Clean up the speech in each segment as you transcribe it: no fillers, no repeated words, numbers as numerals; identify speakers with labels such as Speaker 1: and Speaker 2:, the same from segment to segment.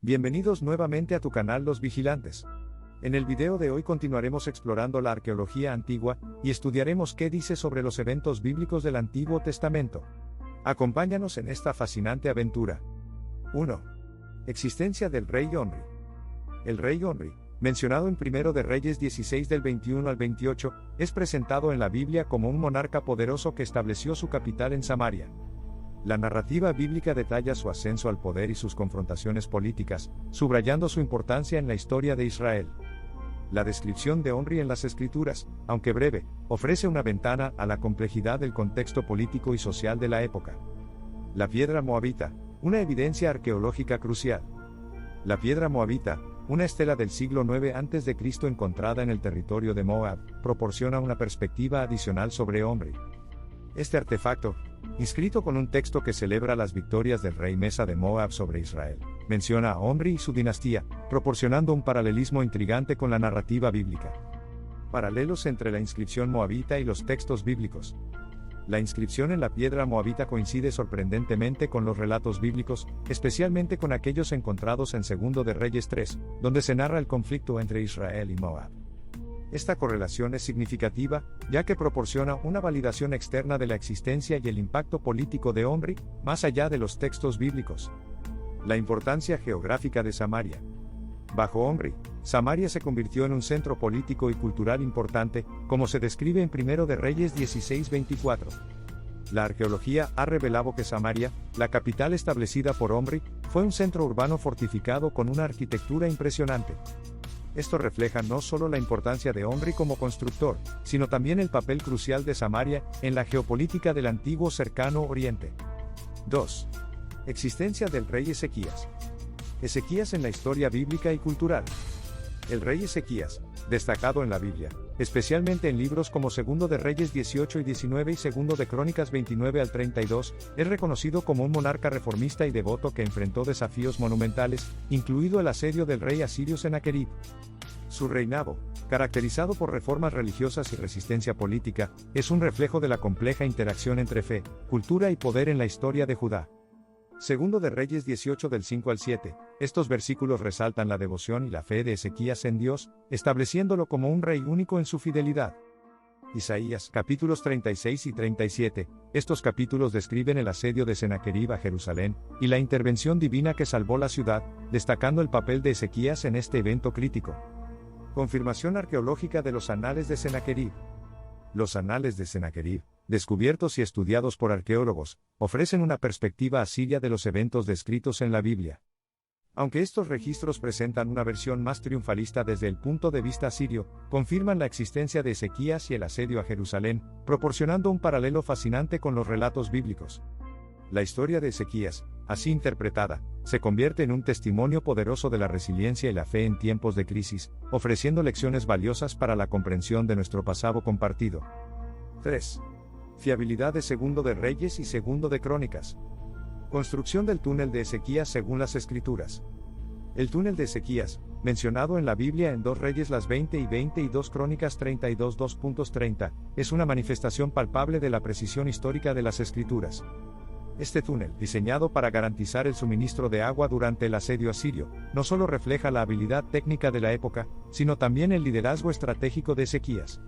Speaker 1: Bienvenidos nuevamente a tu canal Los Vigilantes. En el video de hoy continuaremos explorando la arqueología antigua y estudiaremos qué dice sobre los eventos bíblicos del Antiguo Testamento. Acompáñanos en esta fascinante aventura. 1. Existencia del rey Omri. El rey Omri, mencionado en 1 de Reyes 16 del 21 al 28, es presentado en la Biblia como un monarca poderoso que estableció su capital en Samaria. La narrativa bíblica detalla su ascenso al poder y sus confrontaciones políticas, subrayando su importancia en la historia de Israel. La descripción de Omri en las Escrituras, aunque breve, ofrece una ventana a la complejidad del contexto político y social de la época. La piedra moabita, una evidencia arqueológica crucial. La piedra moabita, una estela del siglo IX a.C. encontrada en el territorio de Moab, proporciona una perspectiva adicional sobre Omri. Este artefacto, inscrito con un texto que celebra las victorias del rey Mesa de Moab sobre Israel, menciona a Omri y su dinastía, proporcionando un paralelismo intrigante con la narrativa bíblica. Paralelos entre la inscripción moabita y los textos bíblicos. La inscripción en la piedra moabita coincide sorprendentemente con los relatos bíblicos, especialmente con aquellos encontrados en 2 de Reyes 3, donde se narra el conflicto entre Israel y Moab. Esta correlación es significativa, ya que proporciona una validación externa de la existencia y el impacto político de Omri, más allá de los textos bíblicos. La importancia geográfica de Samaria. Bajo Omri, Samaria se convirtió en un centro político y cultural importante, como se describe en 1 de Reyes 16:24. La arqueología ha revelado que Samaria, la capital establecida por Omri, fue un centro urbano fortificado con una arquitectura impresionante. Esto refleja no solo la importancia de Omri como constructor, sino también el papel crucial de Samaria en la geopolítica del antiguo Cercano Oriente. 2. Existencia del rey Ezequías. Ezequías en la historia bíblica y cultural. El rey Ezequías, destacado en la Biblia, especialmente en libros como 2 de Reyes 18 y 19 y 2 de Crónicas 29 al 32, es reconocido como un monarca reformista y devoto que enfrentó desafíos monumentales, incluido el asedio del rey asirio Sennacherib. Su reinado, caracterizado por reformas religiosas y resistencia política, es un reflejo de la compleja interacción entre fe, cultura y poder en la historia de Judá. 2 de Reyes 18 del 5 al 7, estos versículos resaltan la devoción y la fe de Ezequías en Dios, estableciéndolo como un rey único en su fidelidad. Isaías, capítulos 36 y 37, estos capítulos describen el asedio de Sennacherib a Jerusalén, y la intervención divina que salvó la ciudad, destacando el papel de Ezequías en este evento crítico. Confirmación arqueológica de los anales de Sennacherib. Los anales de Sennacherib, descubiertos y estudiados por arqueólogos, ofrecen una perspectiva asiria de los eventos descritos en la Biblia. Aunque estos registros presentan una versión más triunfalista desde el punto de vista asirio, confirman la existencia de Ezequías y el asedio a Jerusalén, proporcionando un paralelo fascinante con los relatos bíblicos. La historia de Ezequías, así interpretada, se convierte en un testimonio poderoso de la resiliencia y la fe en tiempos de crisis, ofreciendo lecciones valiosas para la comprensión de nuestro pasado compartido. 3. Fiabilidad de 2 de Reyes y 2 de Crónicas. Construcción del túnel de Ezequías según las Escrituras. El túnel de Ezequías, mencionado en la Biblia en 2 Reyes las 20 y 20 y 2 Crónicas 32 2.30, es una manifestación palpable de la precisión histórica de las Escrituras. Este túnel, diseñado para garantizar el suministro de agua durante el asedio asirio, no solo refleja la habilidad técnica de la época, sino también el liderazgo estratégico de Ezequías.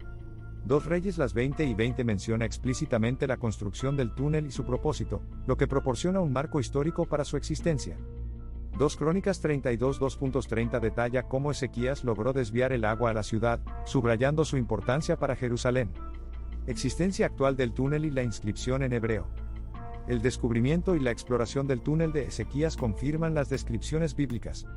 Speaker 1: 2 Reyes las 20 y 20 menciona explícitamente la construcción del túnel y su propósito, lo que proporciona un marco histórico para su existencia. 2 Crónicas 32 2.30 detalla cómo Ezequías logró desviar el agua a la ciudad, subrayando su importancia para Jerusalén. Existencia actual del túnel y la inscripción en hebreo. El descubrimiento y la exploración del túnel de Ezequías confirman las descripciones bíblicas.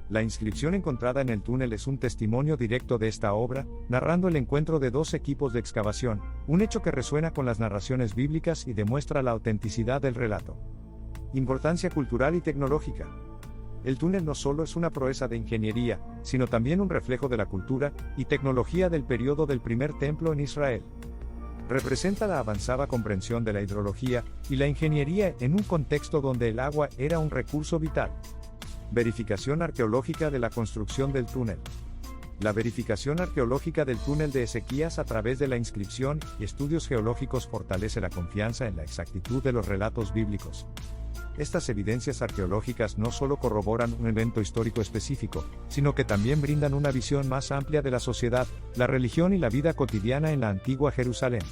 Speaker 1: La inscripción encontrada en el túnel es un testimonio directo de esta obra, narrando el encuentro de 2 equipos de excavación, un hecho que resuena con las narraciones bíblicas y demuestra la autenticidad del relato. Importancia cultural y tecnológica. El túnel no solo es una proeza de ingeniería, sino también un reflejo de la cultura y tecnología del periodo del primer templo en Israel. Representa la avanzada comprensión de la hidrología y la ingeniería en un contexto donde el agua era un recurso vital. Verificación arqueológica de la construcción del túnel. La verificación arqueológica del túnel de Ezequías a través de la inscripción y estudios geológicos fortalece la confianza en la exactitud de los relatos bíblicos. Estas evidencias arqueológicas no solo corroboran un evento histórico específico, sino que también brindan una visión más amplia de la sociedad, la religión y la vida cotidiana en la antigua Jerusalén.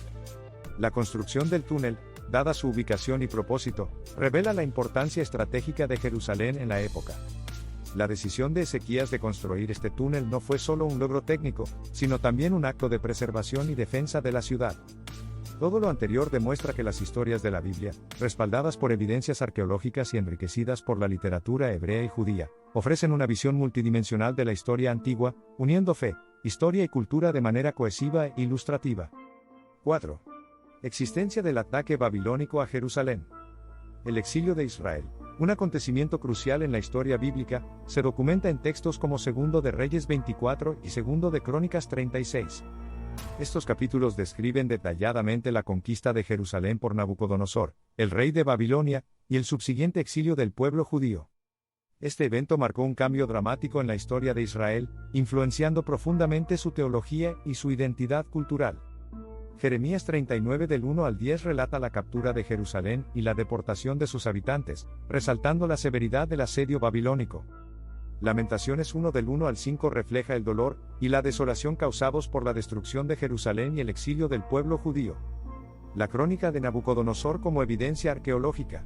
Speaker 1: La construcción del túnel, dada su ubicación y propósito, revela la importancia estratégica de Jerusalén en la época. La decisión de Ezequías de construir este túnel no fue solo un logro técnico, sino también un acto de preservación y defensa de la ciudad. Todo lo anterior demuestra que las historias de la Biblia, respaldadas por evidencias arqueológicas y enriquecidas por la literatura hebrea y judía, ofrecen una visión multidimensional de la historia antigua, uniendo fe, historia y cultura de manera cohesiva e ilustrativa. 4. Existencia del ataque babilónico a Jerusalén. El exilio de Israel, un acontecimiento crucial en la historia bíblica, se documenta en textos como Segundo de Reyes 24 y Segundo de Crónicas 36. Estos capítulos describen detalladamente la conquista de Jerusalén por Nabucodonosor, el rey de Babilonia, y el subsiguiente exilio del pueblo judío. Este evento marcó un cambio dramático en la historia de Israel, influenciando profundamente su teología y su identidad cultural. Jeremías 39 del 1 al 10 relata la captura de Jerusalén y la deportación de sus habitantes, resaltando la severidad del asedio babilónico. Lamentaciones 1 del 1 al 5 refleja el dolor y la desolación causados por la destrucción de Jerusalén y el exilio del pueblo judío. La crónica de Nabucodonosor como evidencia arqueológica.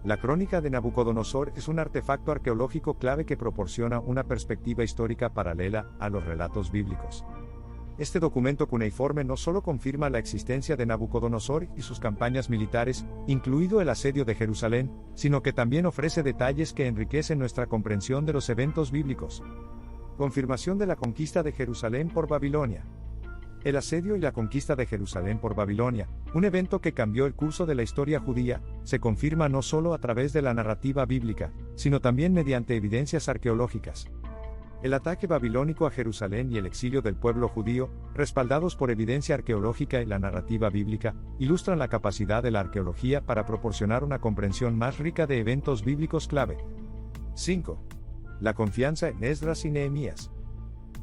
Speaker 1: La crónica de Nabucodonosor es un artefacto arqueológico clave que proporciona una perspectiva histórica paralela a los relatos bíblicos. Este documento cuneiforme no solo confirma la existencia de Nabucodonosor y sus campañas militares, incluido el asedio de Jerusalén, sino que también ofrece detalles que enriquecen nuestra comprensión de los eventos bíblicos. Confirmación de la conquista de Jerusalén por Babilonia. El asedio y la conquista de Jerusalén por Babilonia, un evento que cambió el curso de la historia judía, se confirma no solo a través de la narrativa bíblica, sino también mediante evidencias arqueológicas. El ataque babilónico a Jerusalén y el exilio del pueblo judío, respaldados por evidencia arqueológica y la narrativa bíblica, ilustran la capacidad de la arqueología para proporcionar una comprensión más rica de eventos bíblicos clave. 5. La confianza en Esdras y Nehemías.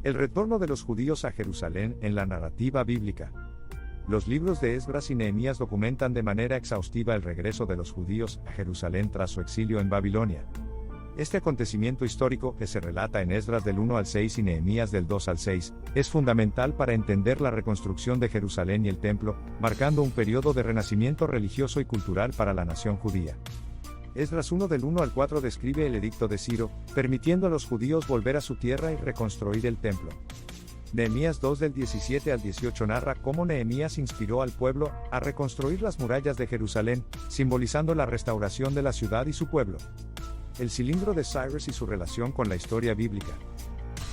Speaker 1: El retorno de los judíos a Jerusalén en la narrativa bíblica. Los libros de Esdras y Nehemías documentan de manera exhaustiva el regreso de los judíos a Jerusalén tras su exilio en Babilonia. Este acontecimiento histórico, que se relata en Esdras del 1 al 6 y Nehemías del 2 al 6, es fundamental para entender la reconstrucción de Jerusalén y el templo, marcando un periodo de renacimiento religioso y cultural para la nación judía. Esdras 1 del 1 al 4 describe el edicto de Ciro, permitiendo a los judíos volver a su tierra y reconstruir el templo. Nehemías 2 del 17 al 18 narra cómo Nehemías inspiró al pueblo a reconstruir las murallas de Jerusalén, simbolizando la restauración de la ciudad y su pueblo. El cilindro de Cyrus y su relación con la historia bíblica.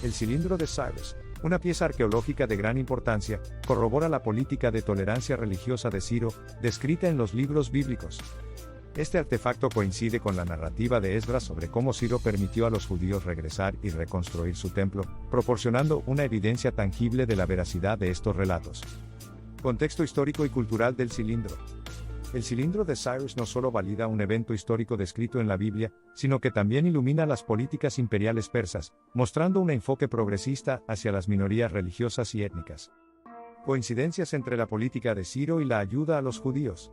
Speaker 1: El cilindro de Cyrus, una pieza arqueológica de gran importancia, corrobora la política de tolerancia religiosa de Ciro, descrita en los libros bíblicos. Este artefacto coincide con la narrativa de Esdras sobre cómo Ciro permitió a los judíos regresar y reconstruir su templo, proporcionando una evidencia tangible de la veracidad de estos relatos. Contexto histórico y cultural del cilindro. El cilindro de Cyrus no solo valida un evento histórico descrito en la Biblia, sino que también ilumina las políticas imperiales persas, mostrando un enfoque progresista hacia las minorías religiosas y étnicas. Coincidencias entre la política de Ciro y la ayuda a los judíos.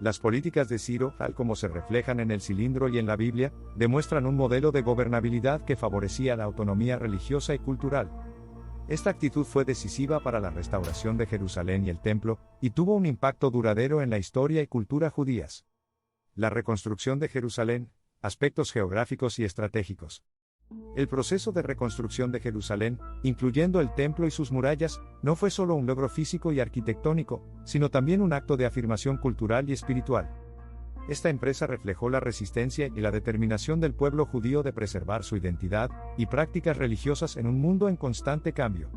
Speaker 1: Las políticas de Ciro, tal como se reflejan en el cilindro y en la Biblia, demuestran un modelo de gobernabilidad que favorecía la autonomía religiosa y cultural. Esta actitud fue decisiva para la restauración de Jerusalén y el templo, y tuvo un impacto duradero en la historia y cultura judías. La reconstrucción de Jerusalén, aspectos geográficos y estratégicos. El proceso de reconstrucción de Jerusalén, incluyendo el templo y sus murallas, no fue solo un logro físico y arquitectónico, sino también un acto de afirmación cultural y espiritual. Esta empresa reflejó la resistencia y la determinación del pueblo judío de preservar su identidad y prácticas religiosas en un mundo en constante cambio.